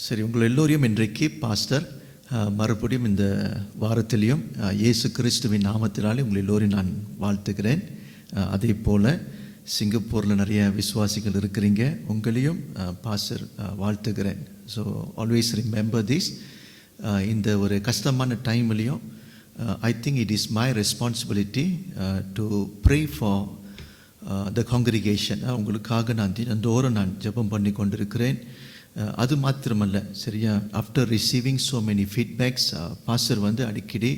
சரி, உங்கள் எல்லோரையும் இன்றைக்கு பாஸ்டர் மறுபடியும் இந்த வாரத்திலையும் இயேசு கிறிஸ்துவின் நாமத்தினாலே உங்கள் எல்லோரையும் நான் வாழ்த்துக்கிறேன். அதே போல் சிங்கப்பூரில் நிறைய விசுவாசிகள் இருக்கிறீங்க, உங்களையும் பாஸ்டர் வாழ்த்துக்கிறேன். So always remember this. இந்த ஒரு கஷ்டமான டைம்லையும் I think it is my responsibility to pray for the congregation. உங்களுக்காக நான் தினந்தோறும் நான் ஜெபம் பண்ணி கொண்டிருக்கிறேன். அது மாத்திரமல்ல, சரியா, after receiving so many feedbacks, pastor வந்து அடிக்கடி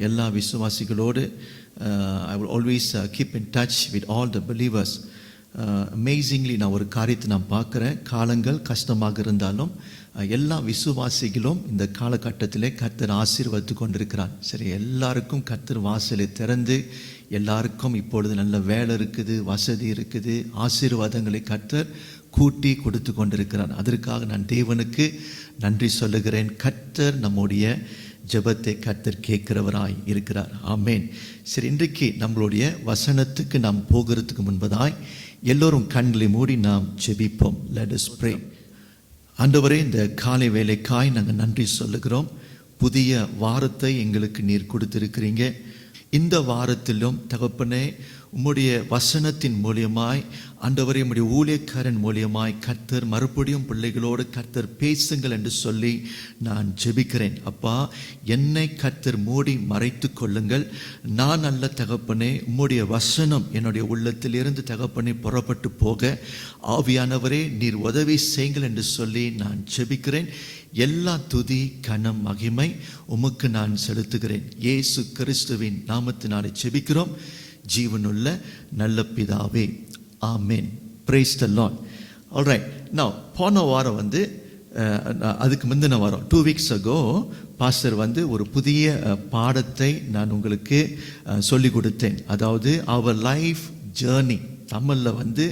எல்லா விசுவாசிகளோடு I will always keep in touch with all the believers. Amazingly நான் ஒரு காரியத்தை நான் பார்க்குறேன். காலங்கள் கஷ்டமாக இருந்தாலும் எல்லா விசுவாசிகளும் இந்த காலகட்டத்திலே கர்த்தர் ஆசீர்வதித்து கொண்டிருக்கிறார். சரி, எல்லாருக்கும் கர்த்தர் வாசலை திறந்து எல்லாருக்கும் இப்பொழுது நல்ல வேலை இருக்குது, வசதி இருக்குது, ஆசீர்வாதங்களை கர்த்தர் கூட்டி கொடுத்து கொண்டிருக்கிறார். அதற்காக நான் தேவனுக்கு நன்றி சொல்லுகிறேன். கர்த்தர் நம்முடைய ஜெபத்தை கர்த்தர் கேட்கிறவராய் இருக்கிறார். ஆமேன். சரி, இன்றைக்கு நம்மளுடைய வசனத்துக்கு நாம் போகிறதுக்கு முன்பதாய் எல்லோரும் கண்களை மூடி நாம் ஜெபிப்போம். Let us pray. ஆண்டவரே, இந்த காலை வேளைக்காய் நாங்கள் நன்றி சொல்லுகிறோம். புதிய வாரத்தை எங்களுக்கு நீர் கொடுத்திருக்கிறீங்க. இந்த வாரத்திலும் தகப்பனே, உம்முடைய வசனத்தின் மூலியமாய் ஆண்டவரே, உம்முடைய ஊழியக்காரன் மூலியமாய் கர்த்தர் மறுபடியும் பிள்ளைகளோடு கர்த்தர் பேசுங்கள் என்று சொல்லி நான் ஜெபிக்கிறேன். அப்பா, என்னை கர்த்தர் மூடி மறைத்து கொள்ளுங்கள். நான் அல்ல தகப்பனே, உம்முடைய வசனம் என்னுடைய உள்ளத்திலிருந்து தகப்பனே புறப்பட்டு போக ஆவியானவரே நீர் உதவி செய்யுங்கள் என்று சொல்லி நான் ஜெபிக்கிறேன். எல்லா துதி கனம் மகிமை உமக்கு நான் செலுத்துகிறேன். இயேசு கிறிஸ்துவின் நாமத்தினாலே ஜெபிக்கிறோம் ஜீவனுள்ள நல்ல பிதாவே, ஆமேன். Praise the lord. Alright, now போன வாரம் வந்து அதுக்கு முந்தின வாரம் 2 weeks ago பாஸ்டர் வந்து ஒரு புதிய பாடத்தை நான் உங்களுக்கு சொல்லி கொடுத்தேன். அதாவது அவர் லைஃப் ஜேர்னி, தமிழில் வந்து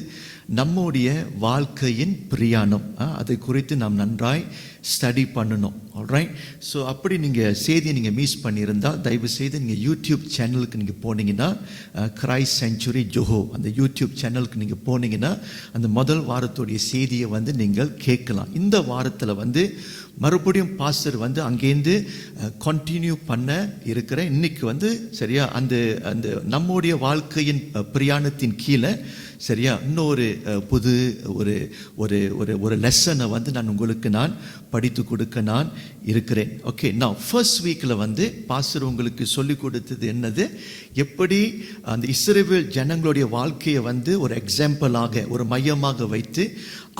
நம்முடைய வாழ்க்கையின் பிரயாணம். அதை குறித்து நாம் நன்றாய் ஸ்டடி பண்ணணும். ஆல்ரைட், ஸோ அப்படி நீங்கள் செய்தியை நீங்கள் மிஸ் பண்ணியிருந்தால் தயவு செய்து நீங்கள் யூடியூப் சேனலுக்கு நீங்கள் போனீங்கன்னா, கிரைஸ்ட் செஞ்சுரி ஜோஹோ அந்த யூடியூப் சேனலுக்கு நீங்கள் போனீங்கன்னா அந்த முதல் வாரத்துடைய செய்தியை வந்து நீங்கள் கேட்கலாம். இந்த வாரத்தில் வந்து மறுபடியும் பாஸ்டர் வந்து அங்கேருந்து கண்டினியூ பண்ண இருக்கிற இன்னைக்கு வந்து சரியா அந்த அந்த நம்முடைய வாழ்க்கையின் பிரயாணத்தின் கீழே சரியா இன்னொரு புது ஒரு ஒரு ஒரு ஒரு லெசனை வந்து நான் உங்களுக்கு நான் படித்து கொடுக்க நான் இருக்கிறேன். ஓகே, நான் ஃபர்ஸ்ட் வீக்கில் வந்து பாஸ்டர் உங்களுக்கு சொல்லி கொடுத்தது என்னது, எப்படி அந்த இஸ்ரவேல் ஜனங்களுடைய வாழ்க்கையை வந்து ஒரு எக்ஸாம்பிளாக ஒரு மையமாக வைத்து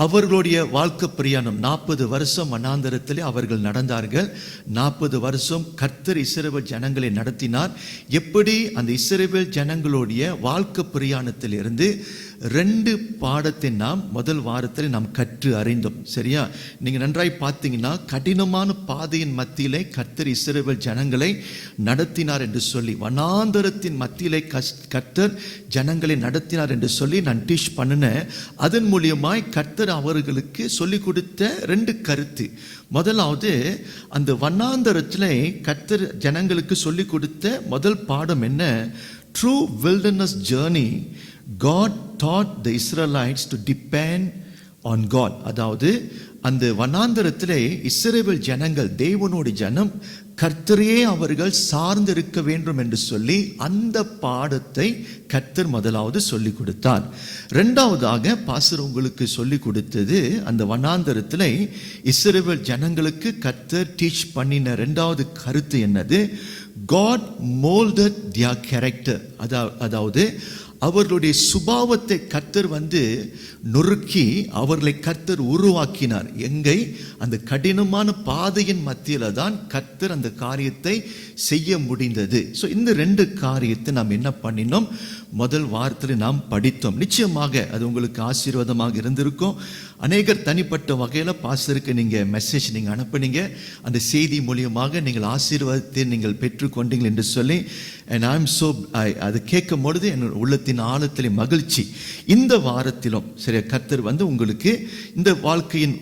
அவர்களுடைய வாழ்க்கை பிரயாணம் 40 வருஷம் வனாந்தரத்திலே அவர்கள் நடந்தார்கள். 40 வருஷம் கர்த்தர் இஸ்ரவேல் ஜனங்களை நடத்தினார். எப்படி அந்த இஸ்ரவேல் ஜனங்களுடைய வாழ்க்கை பிரயாணத்தில் இருந்து 2 பாடத்தை நாம் முதல் வாரத்தில் நாம் கற்று அறிந்தோம். சரியா, நீங்கள் நன்றாய் பார்த்தீங்கன்னா, கடினமான பாதையின் மத்தியிலே கர்த்தர் இஸ்ரவேல் ஜனங்களை நடத்தினார் என்று சொல்லி, வனாந்தரத்தின் மத்தியிலே கர்த்தர் ஜனங்களை நடத்தினார் என்று சொல்லி நான் டீச் பண்ணினேன். அதன் மூலியமாய் கர்த்தர் அவர்களுக்கு சொல்லிக் கொடுத்த 2 கருத்து. முதலாவது, அந்த வனாந்தரத்திலே கர்த்தர் ஜனங்களுக்கு சொல்லிக் கொடுத்த முதல் பாடம் என்ன, true wilderness journey God taught the Israelites to depend on God. அதாவது அந்த வனாந்தரத்திலே இஸ்ரவேல் ஜனங்கள், தேவனுடைய ஜனம், கர்த்தரையே அவர்கள் சார்ந்திருக்க வேண்டும் என்று சொல்லி அந்த பாடத்தை கர்த்தர் முதலாவது சொல்லி கொடுத்தார். 2வதாக பாஸ்டர் உங்களுக்கு சொல்லி கொடுத்தது, அந்த வனாந்தரத்திலே இஸ்ரவேல் ஜனங்களுக்கு கர்த்தர் டீச் பண்ணின 2வது கருத்து என்னது, God molded their character. அதாவது அவர்களுடைய சுபாவத்தை கர்த்தர் வந்து நொறுக்கி அவர்களை கர்த்தர் உருவாக்கினார். எங்கை அந்த கடினமான பாதையின் மத்தியில தான் கர்த்தர் அந்த காரியத்தை செய்ய முடிந்தது. ஸோ இந்த 2 காரியத்தை நாம் என்ன பண்ணினோம், முதல் வாரத்தில் நாம் படித்தோம். நிச்சயமாக அது உங்களுக்கு ஆசீர்வாதமாக இருந்திருக்கும். அநேகர் தனிப்பட்ட வகையில் பாஸ்டருக்கு நீங்கள் மெசேஜ் நீங்கள் அனுப்புனீங்க. அந்த செய்தி மூலியமாக நீங்கள் ஆசீர்வாதத்தை நீங்கள் பெற்றுக்கொண்டீங்கள் என்று சொல்லி அண்ட் ஐ எம் ஸோ அது கேட்கும் பொழுது என் உள்ளத்தின் ஆழத்தில் மகிழ்ச்சி. இந்த வாரத்திலும் சரியா கர்த்தர் உங்களுக்கு இந்த வாழ்க்கையின்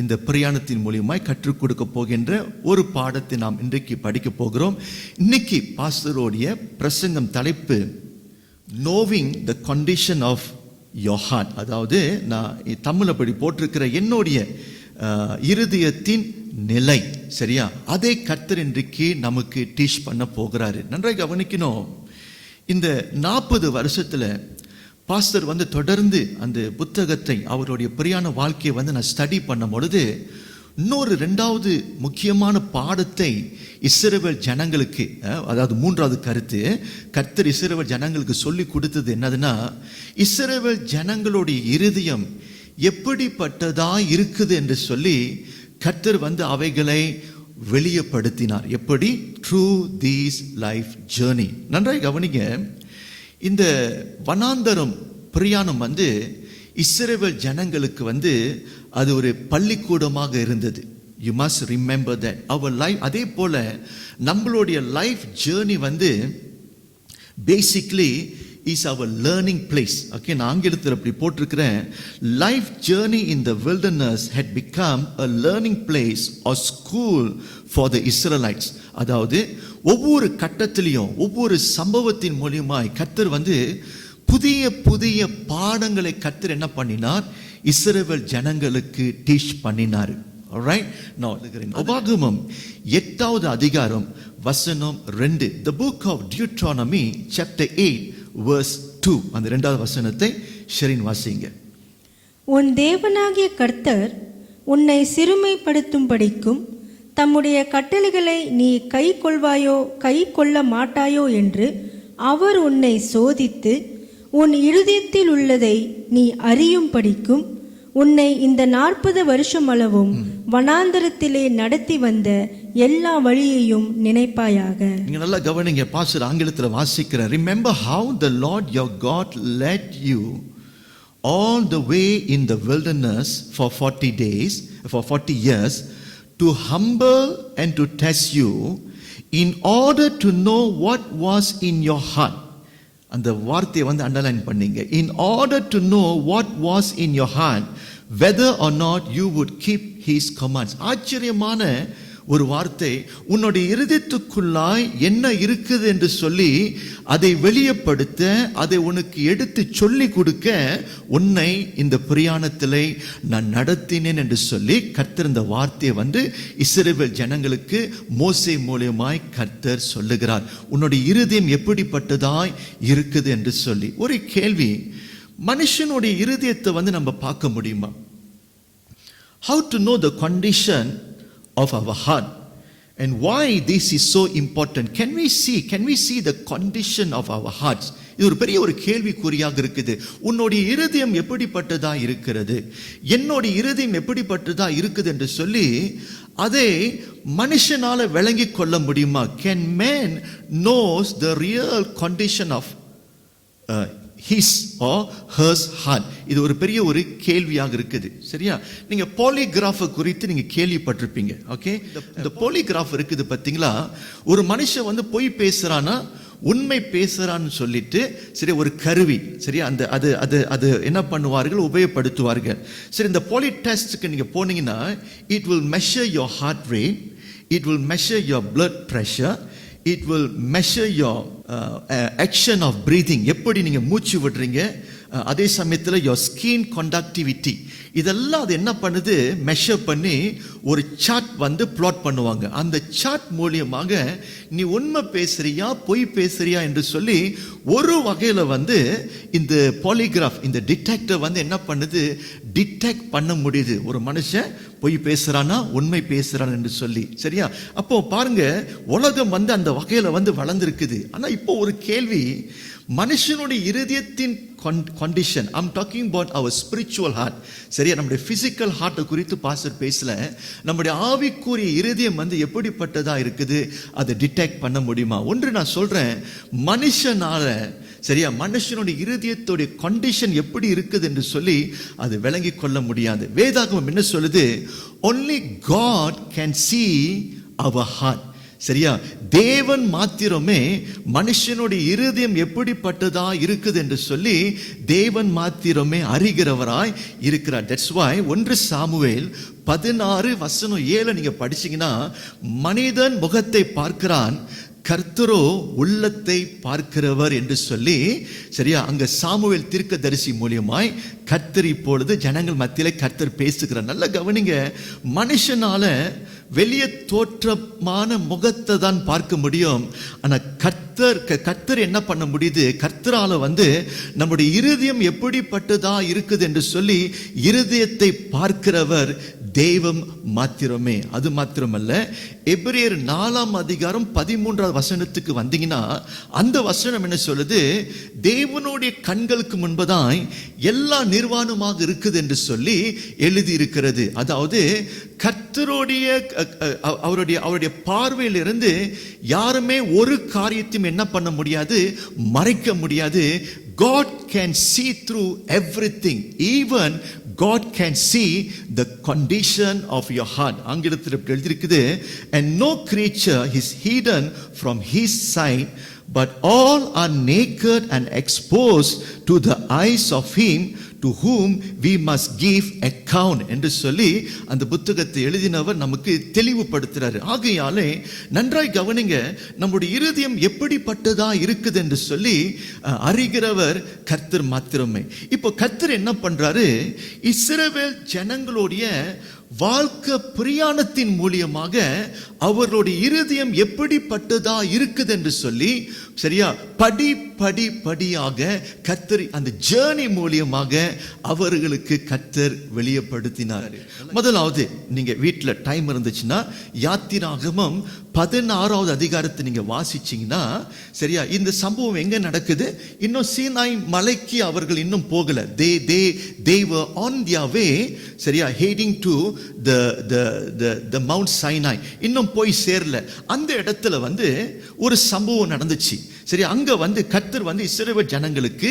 இந்த பிரயாணத்தின் மூலியமாய் கற்றுக் கொடுக்க போகின்ற ஒரு பாடத்தை நாம் இன்றைக்கு படிக்க போகிறோம். இன்னைக்கு பாஸ்டருடைய பிரசங்கம் தலைப்பு knowing the condition of your heart. அதாவது நான் தமிழ் அப்படி போட்டிருக்கிற என்னுடைய இருதயத்தின் நிலை, சரியா, அதை கர்த்தர் இன்றைக்கு நமக்கு டீச் பண்ண போகிறாரு. நன்றாக கவனிக்கணும். இந்த 40 வருஷத்துல பாஸ்டர் தொடர்ந்து அந்த புத்தகத்தை அவருடைய பிரியான வாழ்க்கையை நான் ஸ்டடி பண்ணும் பொழுது இன்னொரு 2வது முக்கியமான பாடத்தை இஸ்ரவேல் ஜனங்களுக்கு, அதாவது 3வது கருத்து கர்த்தர் இஸ்ரவேல் ஜனங்களுக்கு சொல்லி கொடுத்தது என்னதுன்னா, இஸ்ரவேல் ஜனங்களுடைய இருதயம் எப்படிப்பட்டதா இருக்குது என்று சொல்லி கர்த்தர் அவைகளை வெளியப்படுத்தினார். எப்படி? Through these life journey. நன்றாக கவனிங்க. இந்த வனாந்தரம் பிரயாணம் இஸ்ரவேல் ஜனங்களுக்கு அது ஒரு பள்ளிக்கூடமாக இருந்தது. You must remember that our life. அதே போல நம்மளுடைய life journey basically is our learning place. Okay, நான் ஆங்கிலத்தில் அப்படி போட்டிருக்கிறேன். Life journey in the wilderness had become a learning place or school for the Israelites. அதாவது ஒவ்வொரு கட்டத்திலையும் ஒவ்வொரு சம்பவத்தின் மூலியமாய் கர்த்தர் புதிய புதிய பாடங்களை கர்த்தர் என்ன பண்ணினார்? இஸ்ரவேல் ஜனங்களுக்கு டீச் பண்ணினார். Alright, now உபாகமம் 8வது அதிகாரம் வசனம் 2. The book of Deuteronomy chapter 8 verse 2. அந்த 2வது வசனத்தை ஷெரின் வாசிங்க. உன் தேவனாகிய கர்த்தர் உன்னை சிறுமைப்படுத்தும்படிக்கும் தம்முடைய கட்டளைகளை நீ கை கொள்வாயோ கை கொள்ள மாட்டாயோ என்று அவர் உன்னை சோதித்து உன் இருதயத்தில் உள்ளதை நீ அறியும்படிக்கும் உன்னை இந்த 40 வருஷம் அளவும் வனாந்தரத்திலே நடத்தி வந்த எல்லா வழியையும் நினைப்பாயாக. நீங்க நல்லா கவனிங்க. பாஸ்டர் ஆங்கிலத்தில் வாசிக்கிறேன். Remember how the Lord your God led you all the way in the wilderness for 40 days, for 40 years, to humble and to test you in order to know what was in your heart. அந்த வார்த்தையை underline பண்ணீங்க. In order to know what was in your heart, whether or not you would keep his commands. ஆச்சரியமான ஒரு வார்த்தை. உன்னுடைய இருதயத்துக்குள்ளாய் என்ன இருக்குது என்று சொல்லி அதை வெளியப்படுத்த, அதை உனக்கு எடுத்து சொல்லி கொடுக்க உன்னை இந்த பிரயாணத்திலே நான் நடத்தினேன் என்று சொல்லி கர்த்தர் இந்த வார்த்தையை இஸ்ரவேல் ஜனங்களுக்கு மோசே மூலமாய் கர்த்தர் சொல்லுகிறார். உன்னுடைய இருதயம் எப்படிப்பட்டதாய் இருக்குது என்று சொல்லி. ஒரு கேள்வி, மனுஷனுடைய இருதயத்தை நம்ம பார்க்க முடியுமா? How to know the condition of our heart and why this is so important? Can we see the condition of our hearts? இது ஒரு பெரிய ஒரு கேள்விக்குறியாக இருக்குது. உன்னுடைய இருதயம் எப்படிப்பட்டதா இருக்கிறது, என்னுடைய இருதயம் எப்படிப்பட்டதா இருக்குது என்று சொல்லி அதை மனுஷனால விளங்கி கொள்ள முடியுமா? Can man knows the real condition of his or her heart? இது ஒரு பெரிய ஒரு கேள்வியாக இருக்குது. சரியா? நீங்க பாலிகிராஃப் குறித்து நீங்க கேள்விப்பட்டிருப்பீங்க. ஓகே, இந்த பாலிகிராஃப் இருக்குது பாத்தீங்களா? ஒரு மனுஷன் பொய் பேசுறானா உண்மை பேசுறான்னு சொல்லிட்டு சரி ஒரு கருவி, சரியா, அந்த அது அது அது என்ன பண்ணுவார்கள், உபயோகப்படுத்துவார்கள். சரி, இந்த பாலி டெஸ்ட்க்கு நீங்க போனீங்கன்னா it will measure your heart rate, it will measure your blood pressure, it will measure your action of breathing. எப்படி நீங்க மூச்சு விடுறீங்க, அதே சமயத்தில் your skin conductivity, இதெல்லாம் அது என்ன பண்ணுது, மெஷர் பண்ணி ஒரு சார்ட் பிளாட் பண்ணுவாங்க. அந்த சார்ட் மூலியமாக நீ உண்மை பேசுறியா பொய் பேசுறியா என்று சொல்லி ஒரு வகையில் இந்த பாலிகிராஃப், இந்த டிடெக்டர் என்ன பண்ணுது, டிடெக்ட் பண்ண முடியுது ஒரு மனுஷன் பொய் பேசுறானா உண்மை பேசுறான் என்று சொல்லி. சரியா? அப்போ பாருங்க, உலகம் அந்த வகையில் வளர்ந்துருக்குது. ஆனா இப்போ ஒரு கேள்வி, மனுஷனுடைய இருதயத்தின் condition, I'm talking about our spiritual heart. சரியா? நம்முடைய பிசிக்கல் ஹார்ட்டை குறித்து பாஸ்டர் பேசல. நம்முடைய ஆவிக்குரிய இருதயம் எப்படிப்பட்டதா இருக்குது, அதை டிடெக்ட் பண்ண முடியுமா? ஒன்று நான் சொல்றேன், மனுஷனால சரியா, மனுஷனுடைய இருதயத்துடைய கண்டிஷன் எப்படி இருக்குது என்று சொல்லி அது விளங்கி கொள்ள முடியாது. வேதாகமம் என்ன சொல்லுது? only God can see our heart. சரியா, தேவன் மாத்திரமே மனுஷனுடைய இருதயம் எப்படிப்பட்டதா இருக்குது என்று சொல்லி தேவன் மாத்திரமே அறிகிறவராய் இருக்கிறார். தட்ஸ் வை 1 சாமுவேல் 16:7 நீங்க படிச்சீங்கன்னா, மனிதன் முகத்தை பார்க்கிறான், கர்த்தரோ உள்ளத்தை பார்க்கிறவர் என்று சொல்லி, சரியா, அங்க சாமுவேல் தீர்க்கதரிசி மூலியமாய் கர்த்தர் இப்பொழுது ஜனங்கள் மத்தியில கர்த்தர் பேசுகிறார். நல்ல கவனிங்க, மனுஷனால வெளிய தோற்றமான முகத்தை தான் பார்க்க முடியும். ஆனா கர்த்தர் என்ன பண்ண முடியுது? கர்த்தரால நம்முடைய இருதயம் எப்படிப்பட்டதா இருக்குது என்று சொல்லி இருதயத்தை பார்க்கிறவர் தெய்வம் மாத்திரமே. அது மாத்திரமல்ல, எபிரேயர் 4:13 வந்தீங்கன்னா, அந்த வசனம் என்ன சொல்லுது? தேவனுடைய கண்களுக்கு முன்பதாய் எல்லா நிர்வாணமாக இருக்குது என்று சொல்லி எழுதி இருக்கிறது. அதாவது கர்த்தருடைய அவருடைய பார்வையிலிருந்து யாருமே ஒரு காரியத்தையும் என்ன பண்ண முடியாது, மறைக்க முடியாது. God can see through everything. Even God can see the condition of your heart. ஆங்கிலத்தில் எழுதியிருக்குது, and no creature is hidden from his sight, but all are naked and exposed to the eyes of him to whom we must give account என்று சொல்லி அந்த புத்தகத்தை எழுதினவர் நமக்கு தெளிவுபடுத்துறாரு. ஆகையாலே நன்றாய் கவனிங்க, நம்முடைய இருதயம் எப்படிப்பட்டதா இருக்குது என்று சொல்லி அறிகிறவர் கர்த்தர் மாத்திரமே. இப்போ கர்த்தர் என்ன பண்றாரு? இஸ்ரவேல் ஜனங்களுடைய வாழ்க்கை பிரயாணத்தின் மூலியமாக அவர்களுடைய இருதயம் எப்படிப்பட்டதா இருக்குது என்று சொல்லி, சரியா, படியாக கர்த்தர் அந்த ஜேர்னி மூலியமாக அவர்களுக்கு கர்த்தர் வெளிப்படுத்தினார். முதலாவது, நீங்க வீட்டுல டைம் இருந்துச்சுன்னா யாத்திராகமம் 16வது அதிகாரத்தை நீங்க வாசிச்சீங்கன்னா, சரியா, இந்த சம்பவம் எங்க நடக்குது? இன்னும் சீனாய் மலைக்கு அவர்கள் இன்னும் போகல. they were on their way, சரியா, heading to the Mount Sinai. இன்னும் போய் சேரல. அந்த இடத்துல ஒரு சம்பவம் நடந்துச்சு. சரி, அங்க கர்த்தர் இஸ்ரவேல் ஜனங்களுக்கு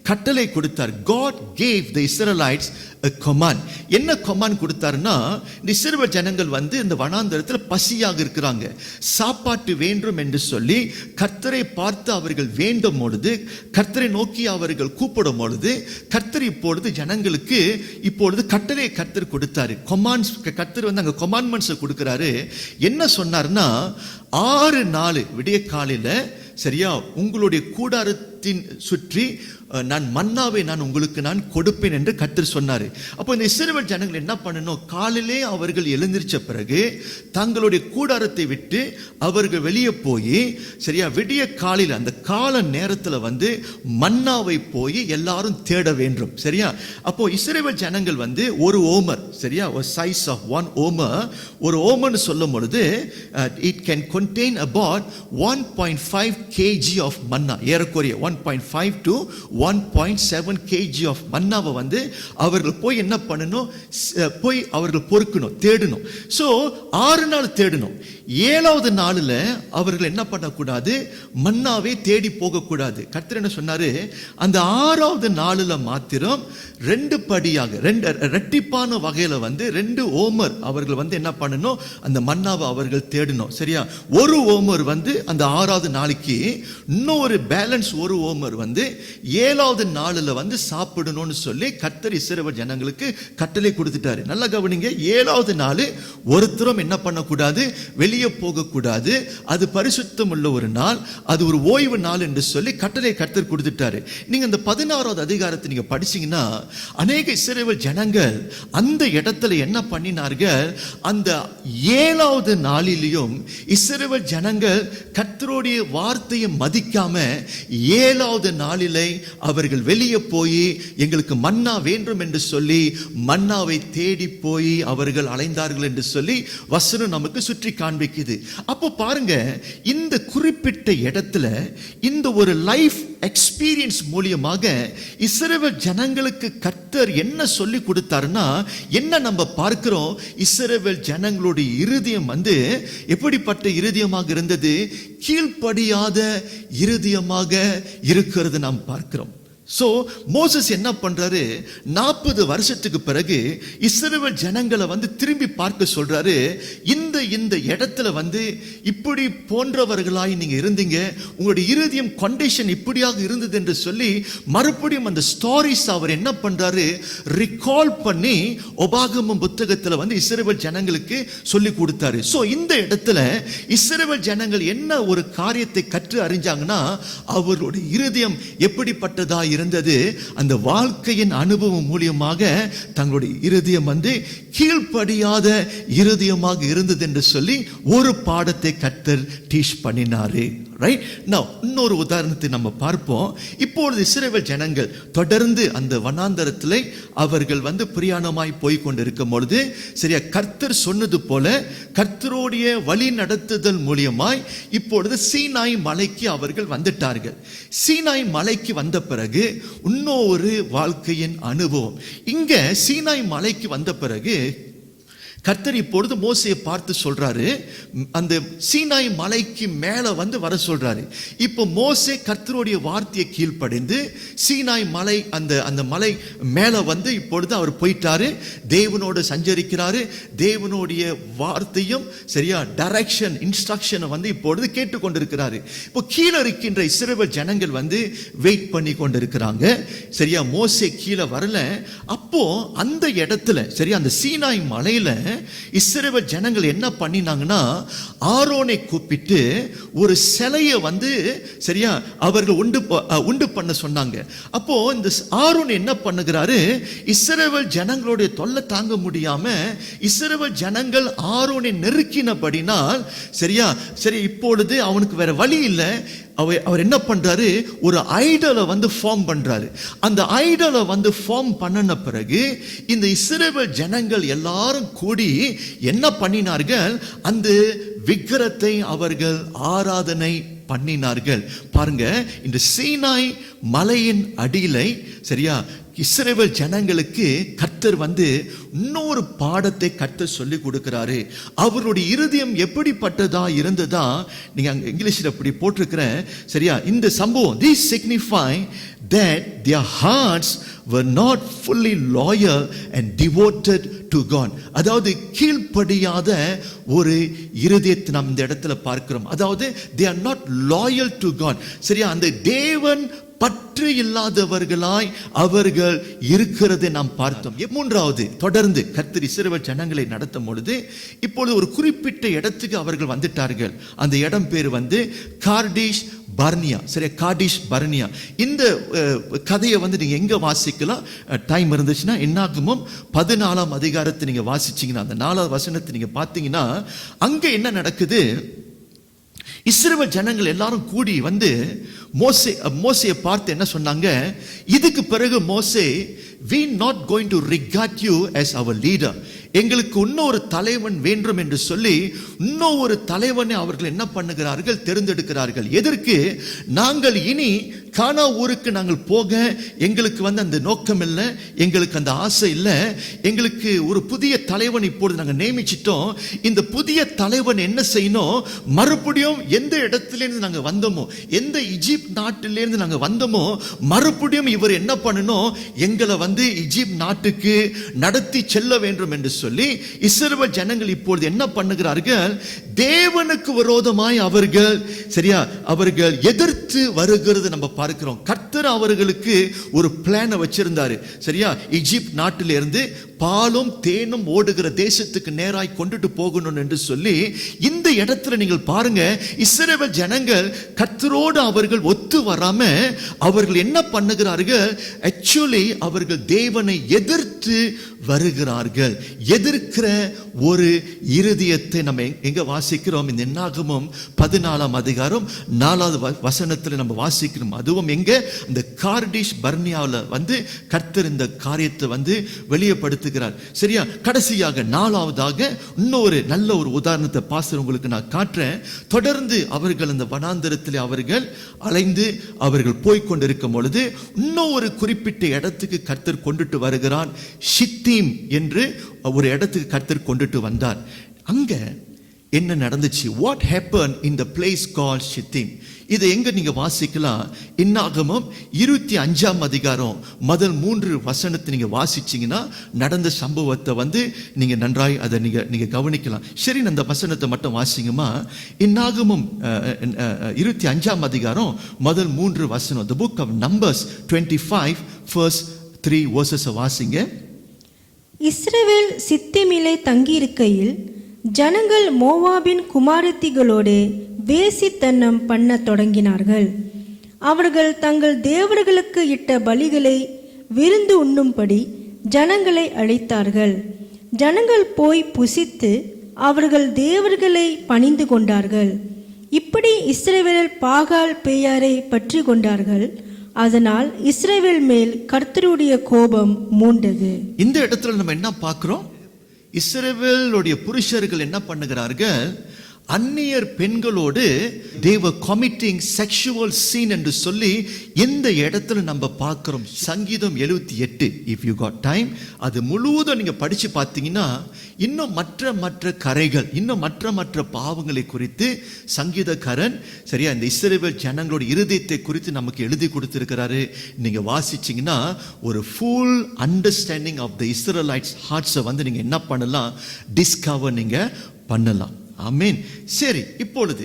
கட்டளை கொடுத்தார். God gave the Israelites a command. என்ன command கொடுத்தாருன்னா, இந்த இஸ்ரவேல் ஜனங்கள் இந்த வனாந்தரத்தில் பசியாக இருக்கிறாங்க, சாப்பாட்டு வேண்டும் என்று சொல்லி கர்த்தரை பார்த்து அவர்கள் வேண்டும் பொழுது, கர்த்தரை நோக்கி அவர்கள் கூப்பிடும் பொழுது, கர்த்தர் இப்பொழுது ஜனங்களுக்கு இப்பொழுது கட்டளை கர்த்தர் கொடுத்தாரு. கமாண்ட்ஸ் கர்த்தர் அங்க கமாண்ட்மெண்ட்ஸ் கொடுக்கிறாரு. என்ன சொன்னார்னா, 6 நாள் விடிய காலையில, சரியா, உங்களுடைய கூடாரத்தின் சுற்றி நான் மன்னாவை உங்களுக்கு கொடுப்பேன் என்று கர்த்தர் சொன்னாரு. அப்போ இந்த இஸ்ரவேல் ஜனங்கள் என்ன பண்ணணும்? காலையிலே அவர்கள் எழுந்திருச்ச பிறகு தங்களுடைய கூடாரத்தை விட்டு அவர்கள் வெளியே போய், சரியா, விடிய காலையில் அந்த கால நேரத்தில் மன்னாவை போய் எல்லாரும் தேட வேண்டும். சரியா, அப்போ இஸ்ரவேல் ஜனங்கள் ஒரு ஓமர், சரியா, ஒரு சைஸ் ஆஃப் 1 ஓமர், ஒரு ஓமர்னு சொல்லும் பொழுது it can contain about 1.5 kg of manna. ஏறக்குறைய 1.5 to 1.7 kg of மன்னாவை அவர்கள் போய் என்ன பண்ணணும்? போய் அவர்கள் பொறுக்கணும், தேடணும். சோ 6 நாள் தேடணும். 7வது நாளில் அவர்கள் என்ன பண்ணக்கூடாது? மன்னாவை தேடி போகக்கூடாது. கர்த்தர் என்ன சொன்னாரு? அந்த 6வது நாளில் மாத்திரம் 2 படியாக, 2 இரட்டிப்பான வகையில 2 ஓமர் அவர்கள் என்ன பண்ணணும்? அந்த மன்னாவை அவர்கள் தேடணும். சரியா, ஒரு ஓமர் அந்த 6வது நாளைக்கு, இன்னொரு பேலன்ஸ் ஒரு ஓமர் 7வது நாளில் சாப்பிடணும்னு சொல்லி கர்த்தர் இஸ்ரவேல் ஜனங்களுக்கு கட்டளை கொடுத்துட்டாரு. நல்லா கவனிங்க, 7வது நாள் ஒருத்தரும் என்ன பண்ணக்கூடாது? வெளியே போகக்கூடாது. அது பரிசுத்தம் உள்ள ஒரு நாள், அது ஒரு ஓய்வு நாள் என்று சொல்லி கட்டளை கர்த்தர் கொடுத்துட்டாரு. நீங்க இந்த 16வது அதிகாரத்தை நீங்க படிச்சீங்கன்னா, அநேக இஸ்ரவேல் ஜனங்கள் அந்த இடத்துல என்ன பண்ணினார்கள்? அந்த 7வது நாளிலும் இஸ்ரவேல் ஜனங்கள் கர்த்தருடைய வார்த்தையை மதிக்காம 7வது நாளிலே அவர்கள் வெளியே போய் எங்களுக்கு மன்னா வேண்டும் என்று சொல்லி மன்னாவை தேடி போய் அவர்கள் அலைந்தார்கள் என்று சொல்லி வசனம் நமக்கு சுற்றி காண்பிக்குது. அப்போ பாருங்க, இந்த குறிப்பிட்ட இடத்துல இந்த ஒரு லைஃப் எக்ஸ்பீரியன்ஸ் மூலியமாக இஸ்ரவேல் ஜனங்களுக்கு கர்த்தர் என்ன சொல்லி கொடுத்தாருன்னா, என்ன நம்ம பார்க்கிறோம், இஸ்ரவேல் ஜனங்களுடைய இருதயம் எப்படிப்பட்ட இருதயமாக இருந்தது, கீழ்ப்படியாத இருதயமாக இருக்கிறது நாம் பார்க்கிறோம். சோ மோசஸ் என்ன பண்றாரு, 40 வருஷத்துக்கு பிறகு இஸ்ரவேல் ஜனங்களை திரும்பி பார்க்க சொல்றாரு. இந்த இடத்துல இப்படி போன்றவர்களாய் நீங்க இருந்தீங்க, உங்களுடைய இருதயம் கண்டிஷன் இப்படியாக இருந்தது என்று சொல்லி மறுபடியும் அந்த ஸ்டோரிஸ் அவர் என்ன பண்றாரு, ரிகால் பண்ணி உபாகமம் புத்தகத்துல இஸ்ரவேல் ஜனங்களுக்கு சொல்லி கொடுத்தாரு. சோ இந்த இடத்துல இஸ்ரவேல் ஜனங்கள் என்ன ஒரு காரியத்தை கற்று அறிஞ்சாங்கன்னா, அவர்களுடைய இருதயம் எப்படிப்பட்டதா இருந்தது, அந்த வாழ்க்கையின் அனுபவம் மூலியமாக தங்களுடைய இருதயம் கீழ்ப்படியாத இருதயமாக இருந்தது என்று சொல்லி ஒரு பாடத்தை கர்த்தர் டீச் பண்ணினாரு. ரைட். நவ் இன்னொரு உதாரணத்தை நம்ம பார்ப்போம். இப்பொழுது இஸ்ரவேல் ஜனங்கள் தொடர்ந்து அந்த வனாந்தரத்தில் அவர்கள் பிரயாணமாய் போய் கொண்டிருக்கும் பொழுது, சரியா, கர்த்தர் சொன்னது போல கர்த்தருடைய வழி நடத்துதல் மூலியமாய் இப்பொழுது சீனாய் மலைக்கு அவர்கள் வந்துட்டார்கள். சீனாய் மலைக்கு வந்த பிறகு இன்னொரு வாழ்க்கையின் அனுபவம். இங்க சீனாய் மலைக்கு வந்த பிறகு கர்த்தர் இப்பொழுது மோசேயை பார்த்து சொல்றாரு, அந்த சீனாய் மலைக்கு மேல வர சொல்றாரு. இப்போ மோசே கர்த்தருடைய வார்த்தையை கீழ்ப்படிந்து சீனாய் மலை அந்த மலை மேல இப்பொழுது அவர் போயிட்டாரு, தேவனோடு சஞ்சரிக்கிறாரு. தேவனுடைய வார்த்தையும் சரியா டைரக்ஷன் இன்ஸ்ட்ரக்ஷனை இப்பொழுது கேட்டுக்கொண்டிருக்கிறாரு. இப்போ கீழே இருக்கின்ற இஸ்ரவேல் ஜனங்கள் வெயிட் பண்ணி கொண்டிருக்கிறாங்க. சரியா, மோசே கீழே வரல. அப்போ அந்த இடத்துல சரியா அந்த சீனாய் மலையில இஸ்ரவேல் ஜனங்கள் என்ன பண்ணினாங்கன்னா, ஆரோனை கூப்பிட்டு ஒரு சிலையை சரியா அவர்கள் உண்டு பண்ண சொன்னாங்க. அப்போ இந்த ஆரோன் என்ன பண்ணுகிறாரு, இஸ்ரவேல் ஜனங்களுடைய தொல்லை தாங்க முடியாம இஸ்ரவேல் ஜனங்கள் ஆரோனை நெருக்கினபடினால் சரியா சரி இப்பொழுது அவனுக்கு வேற வழி இல்லை. அவர் என்ன பண்றாரு, ஒரு ஐடலை ஃபார்ம் பண்றாரு. அந்த ஐடலை ஃபார்ம் பண்ணன பிறகு இந்த இஸ்ரவேல் ஜனங்கள் எல்லாரும் கூடி என்ன பண்ணினார்கள், அந்த விக்கிரத்தை அவர்கள் ஆராதனை பண்ணினார்கள். பாருங்க, இந்த சீனாய் மலையின் அடியிலை சரியா இஸ்ரவேல் ஜனங்களுக்கு கர்த்தர் இன்னொரு பாடத்தை கர்த்தர் சொல்லி கொடுக்கிறாரு. அவருடைய இருதயம் எப்படிப்பட்டதா இருந்ததா, நீங்க அங்க இங்கிலீஷ்ல அப்படி போட்டிருக்கிறேன். சரியா, இந்த சம்பவம் this signify that their hearts were not fully loyal and devoted to God. அதாவது கீழ்ப்படியாத ஒரு இருதயத்தை நாம் இந்த இடத்துல பார்க்கிறோம். அதாவது they are not loyal to God. சரியா, அந்த தேவன் பற்று இல்லாதவர்களாய் அவர்கள் இருக்கிறதை நாம் பார்த்தோம். மூன்றாவது, தொடர்ந்து கர்த்தர் இஸ்ரவேல் ஜனங்களை நடத்தும் பொழுது இப்பொழுது ஒரு குறிப்பிட்ட இடத்துக்கு அவர்கள் வந்துட்டார்கள். அந்த இடம் பேர் கார்டிஷ் பர்னியா. சரியா, கார்டிஷ் பர்னியா. இந்த கதையை நீங்க எங்க வாசிக்கலாம், டைம் இருந்துச்சுன்னா என்னாகுமோ 14ஆம் அதிகாரத்தை நீங்க வாசிச்சீங்கன்னா, அந்த 4ஆவது வசனத்தை நீங்க பார்த்தீங்கன்னா, அங்க என்ன நடக்குது, இஸ்ரவேல் ஜனங்கள் எல்லாரும் கூடி மோசேயை பார்த்து என்ன சொன்னாங்க, இதுக்கு பிறகு மோசே, we not going to regard you as our leader. எங்களுக்கு இன்னொரு தலைவன் வேண்டும் என்று சொல்லி இன்னொரு தலைவனை அவர்கள் என்ன பண்ணுகிறார்கள், தேர்ந்தெடுக்கிறார்கள். எதற்கு, நாங்கள் இனி கானா ஊருக்கு நாங்கள் போக எங்களுக்கு அந்த நோக்கம் இல்லை, எங்களுக்கு அந்த ஆசை இல்லை. எங்களுக்கு ஒரு புதிய தலைவன் இப்பொழுது நாங்கள் நியமிச்சிட்டோம். இந்த புதிய தலைவன் என்ன செய்யணும், மறுபடியும் எந்த இடத்திலிருந்து நாங்கள் வந்தோமோ, எந்த இஜிப்ட் நாட்டிலிருந்து நாங்கள் வந்தோமோ, மறுபடியும் இவர் என்ன பண்ணணும், எங்களை இஜிப்ட் நாட்டுக்கு நடத்தி செல்ல வேண்டும் என்று சொல்லி இஸ்ரவேல் ஜனங்கள் இப்பொழுது என்ன பண்ணுகிறார்கள், தேவனுக்கு விரோதமாய் அவர்கள் சரியா அவர்கள் எதிர்த்து வருகிறது நம்ம பார்க்கிறோம். கர்த்தர் அவர்களுக்கு ஒரு பிளானை வச்சிருந்தாரு. சரியா, இஜிப்ட் நாட்டிலிருந்து பாலும் தேனும் ஓடுகிற தேசத்துக்கு நேராய் கொண்டுட்டு போகணும் என்று சொல்லி இந்த இடத்துல நீங்கள் பாருங்க, இஸ்ரவேல் ஜனங்கள் கர்த்தரோடு அவர்கள் ஒத்து வராம அவர்கள் என்ன பண்ணுகிறார்கள், ஆக்சுவலி அவர்கள் தேவனை எதிர்த்து வருகிறார்கள். எதிர்க்கிற ஒரு இருதயத்தை நம்ம எங்க வாசிக்கிறோம், இந்த என்னாகமம் 14ஆம் அதிகாரம் 4வது வசனத்தில் நம்ம வாசிக்கிறோம். அதுவும் எங்க, இந்த கார்டிஷ் பர்னியாவில் கர்த்தர் இந்த காரியத்தை வெளியப்படுத்த வெளிப்படுத்துகிறார். சரியா? கடைசியாக நாலாவதாக இன்னொரு நல்ல ஒரு உதாரணத்தை பாஸ்டர் உங்களுக்கு நான் காட்டுறேன். தொடர்ந்து அவர்கள் அந்த வனாந்தரத்தில் அவர்கள் அலைந்து அவர்கள் போய்கொண்டிருக்கும் பொழுது இன்னும் ஒரு குறிப்பிட்ட இடத்துக்கு கர்த்தர் கொண்டுட்டு வருகிறார். ஷித்தீம் என்று ஒரு இடத்துக்கு கர்த்தர் கொண்டுட்டு வந்தார். அங்க என்ன நடந்துச்சு? What happened in the place called Shittim? இதை எங்க நீங்க வாசிக்கலாம்? என்னாகமம் 25ஆம் அதிகாரம் முதல் 3 வசனத்தை நீங்க வாசிச்சீங்கன்னா நடந்த சம்பவத்தை நீங்க நன்றாய் அதை நீங்க கவனிக்கலாம். சரி, அந்த வசனத்தை மட்டும் வாசிங்கம்மா. என்னாகமம் 25ஆம் அதிகாரம் முதல் 3 வசனம். The book of Numbers 25 verse 3 verses வாசிங்க. இஸ்ரவேல் சித்தீமிலே தங்கியிருக்கையில் ஜனங்கள் மோவாபின் குமாரத்திகளோடு வேசித்தனம் பண்ண தொடங்கினார்கள். அவர்கள் தங்கள் தேவர்களுக்கு இட்ட பலிகளை விருந்து உண்ணும்படி ஜனங்களை அழைத்தார்கள். ஜனங்கள் போய் புசித்து அவர்கள் தேவர்களை பணிந்து கொண்டார்கள். இப்படி இஸ்ரவேல் பாகால் பேயாரை பற்றி கொண்டார்கள். அதனால் இஸ்ரவேல் மேல் கர்த்தருடைய கோபம் மூண்டது. இந்த இடத்துல நம்ம என்ன பார்க்கிறோம்? இஸ்ரவேலுடைய புருஷர்கள் என்ன பண்ணுகிறார்கள்? அந்நியர் பெண்களோடு they were committing sexual sin என்று சொல்லி இந்த இடத்துல நம்ம பார்க்கிறோம். சங்கீதம் 78 if you got time அது முழுவதும் நீங்க படிச்சு பார்த்தீங்கன்னா இன்னும் மற்ற கரைகள், இன்னும் மற்ற பாவங்களை குறித்து சங்கீதக்காரன் சரியா இந்த இஸ்ரவேல் ஜனங்களோட இருதயத்தை குறித்து நமக்கு எழுதி கொடுத்திருக்கிறாரு. நீங்க வாசிச்சீங்கன்னா ஒரு full understanding of the Israelites ஹார்ட்ஸை நீங்க என்ன பண்ணலாம்? டிஸ்கவர் நீங்க பண்ணலாம். ஆமென். சரி, இப்பொழுது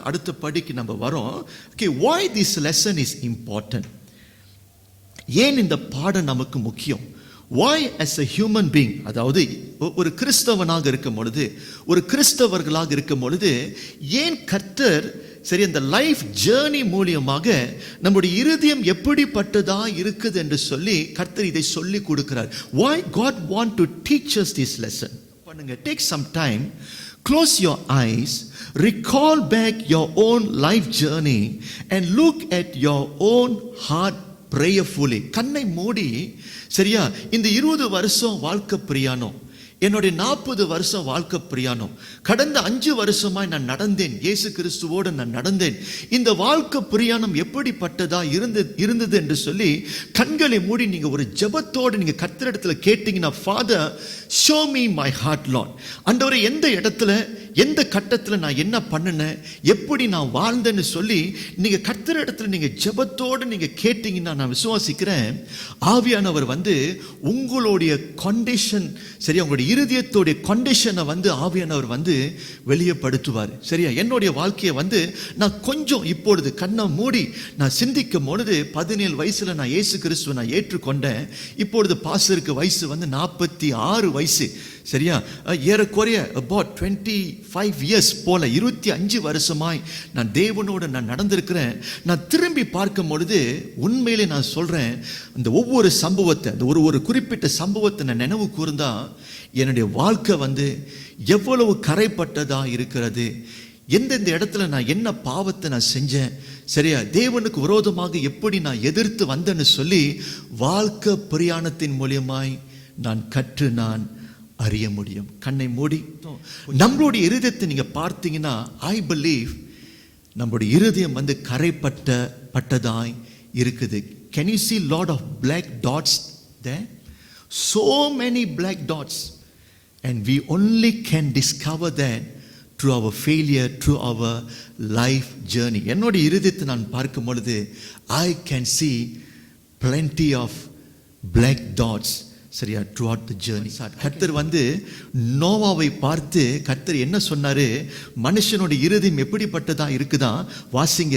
அடுத்த படிக்கு நம்ம வரோம். Okay, why this lesson is important? ஏன் இந்த பாடம் நமக்கு முக்கியம்? Why as a human being, அதாவது ஒரு கிறிஸ்தவனாக இருக்கும் பொழுது, ஒரு கிறிஸ்தவர்களாக இருக்கும் பொழுது ஏன் கர்த்தர் சரி அந்த லைஃப் ஜேர்னி மூலியமாக நம்முடைய இருதயம் எப்படிப்பட்டதா இருக்குது என்று சொல்லி கர்த்தர் இதை சொல்லி கொடுக்கிறார். Why God want to teach us this lesson? பண்ணுங்க, take some time. Close your eyes, recall back your own life journey and look at your own heart prayerfully. கண்ணை மூடி சரியா இந்த 20 வருஷம் வாழ்க்கை பிரயாணம், என்னுடைய 40 வருஷம் வாழ்க்கை பிரயாணம், கடந்த 5 வருஷமாய் நான் நடந்தேன், இயேசு கிறிஸ்துவோடு நான் நடந்தேன். இந்த வாழ்க்கை பிரயாணம் எப்படிப்பட்டதா இருந்தது என்று சொல்லி கண்களை மூடி நீங்க ஒரு ஜெபத்தோடு நீங்க கர்த்தரிடத்துல கேட்டீங்கன்னா, father show me my heart lord. ஆண்டவரே, எந்த இடத்துல எந்த கட்டத்தில் நான் என்ன பண்ணினேன், எப்படி நான் வாழ்ந்தேன்னு சொல்லி நீங்க கர்த்தரிடத்துல நீங்க ஜெபத்தோடு நீங்க கேட்டீங்கன்னா நான் விசுவாசிக்கிறேன் ஆவியானவர் உங்களுடைய கண்டிஷன் சரியா உங்களுடைய இருதயத்தோடைய கண்டிஷனை ஆவியானவர் வெளியப்படுத்துவார். சரியா? என்னுடைய வாழ்க்கையை நான் கொஞ்சம் இப்பொழுது கண்ணை மூடி நான் சிந்திக்கும் பொழுது 17 வயசுல நான் இயேசு கிறிஸ்துவை நான் ஏற்றுக்கொண்டேன். இப்பொழுது பாஸ்டருக்கு வயசு 46 வயசு. சரியா? ஏறக்குறைய about 25 years போல 25 வருஷமாய் நான் தேவனோடு நான் நடந்திருக்கிறேன். நான் திரும்பி பார்க்கும் பொழுது உண்மையிலே நான் சொல்றேன், அந்த ஒவ்வொரு சம்பவத்தை அந்த ஒரு குறிப்பிட்ட சம்பவத்தை நான் நினைவு கூர்ந்தா என்னுடைய வாழ்க்கை எவ்வளவு கரைப்பட்டதா இருக்கிறது, எந்தெந்த இடத்துல நான் என்ன பாவத்தை நான் செஞ்சேன், சரியா தேவனுக்கு விரோதமாக எப்படி நான் எதிர்த்து வந்தேன்னு சொல்லி வாழ்க்கை பிரயாணத்தின் மூலியமாய் நான் கற்று நான் அறிய முடியும். கண்ணை மூடி நம்மளுடைய இருதயத்தை நீங்க பார்த்தீங்கன்னா, ஐ பிலீவ் நம்முடைய இருதயம் கரைப்பட்டதாய் இருக்குது. Can you see lot of black dots there? So many black dots, and we only can discover that through our failure, through our life journey. என்னோட இருதயத்தை நான் பார்க்கும் பொழுது I can see plenty of black dots சரியா throughout the journey. கர்த்தர் நோவாவை பார்த்து கர்த்தர் என்ன சொன்னாரு? மனுஷனுடைய இருதயம் எப்படிப்பட்டதா இருக்குதா? வாசிங்க,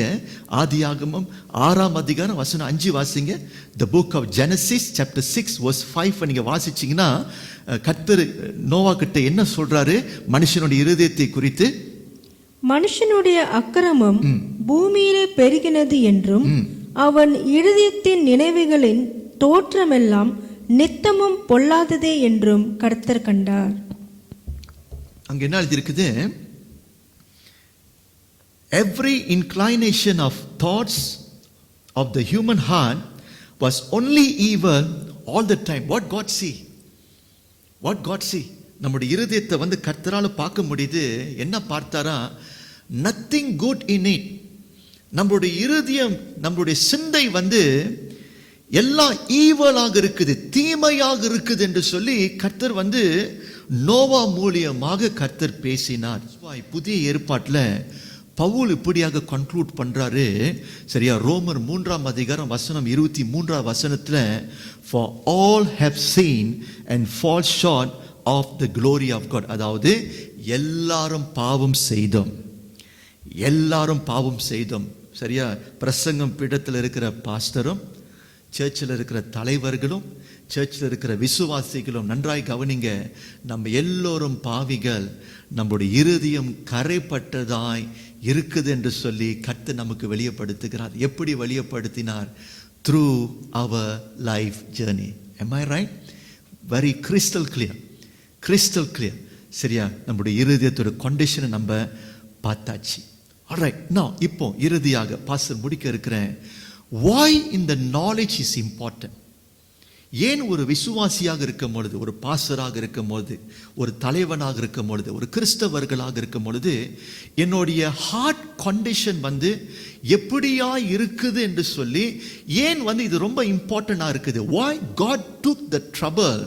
ஆதியாகமம் 6ஆம் அதிகாரம் வசனம் 5 வாசிங்க. The book of Genesis chapter 6 verse 5 நீங்க வாசிச்சீங்கன்னா கர்த்தர் நோவா கிட்ட என்ன சொல்றாரு மனுஷனுடைய இருதயத்தை குறித்து? மனுஷனுடைய அக்கிரமம் பூமியிலே பெருகினது என்றும் அவன் இருதயத்தின் நினைவுகளின் தோற்றமெல்லாம் நித்தமும் பொல்லாததே என்றும் கர்த்தர் கண்டார். அங்க என்ன எழுதி இருக்குது? Every inclination of thoughts of the human heart was only evil all the time. What God see? What God see, நம்முடைய இருதயத்தை வந்து கர்த்தரால பார்க்க முடியுது. என்ன பார்த்தாரா? Nothing good in it. நம்முடைய இருதயம், நம்முடைய சிந்தை வந்து எல்லாம் ஈவலாக இருக்குது, தீமையாக இருக்குது என்று சொல்லி கர்த்தர் வந்து நோவா மூலியமாக கர்த்தர் பேசினார். புதிய ஏற்பாட்டில் பவுல் இப்படியாக கன்க்ளூட் பண்றாரு. சரியா? ரோமர் 3ஆம் அதிகாரம் வசனம் 23ஆம் வசனத்துல, for all have seen and fall short of the glory of God. அதாவது எல்லாரும் பாவம் செய்தோம், எல்லாரும் பாவம் செய்தோம். சரியா? பிரசங்கம் பீடத்தில் இருக்கிற பாஸ்டரும், சர்ச்சில் இருக்கிற தலைவர்களும், சர்ச்சில் இருக்கிற விசுவாசிகளும் நன்றாய் கவனிங்க. நம்ம எல்லோரும் பாவிகள், நம்முடைய இருதயம் கரைப்பட்டதாய் இருக்குது என்று சொல்லி கர்த்தர் நமக்கு வெளிப்படுத்துகிறார். எப்படி வெளிப்படுத்தினார்? Through our life journey. am I right? very crystal clear, crystal clear. சரியா? நம்முடைய இருதயத்தோட கண்டிஷனை நம்ம பார்த்தாச்சு. alright, now இப்போ இறுதியாக பாஸ்டர் முடிக்க இருக்கிறேன். why in the knowledge is important? ஏன் ஒரு விசுவாசியாக இருக்கும் பொழுது, ஒரு பாஸ்டராக இருக்கும் பொழுது, ஒரு தலைவனாக இருக்கும் பொழுது, ஒரு கிறிஸ்தவர்களாக இருக்கும் பொழுது என்னுடைய ஹார்ட் கண்டிஷன் வந்து எப்படியா இருக்குது என்று சொல்லி ஏன் வந்து இது ரொம்ப இம்பார்ட்டன்டா இருக்குது? why God took the trouble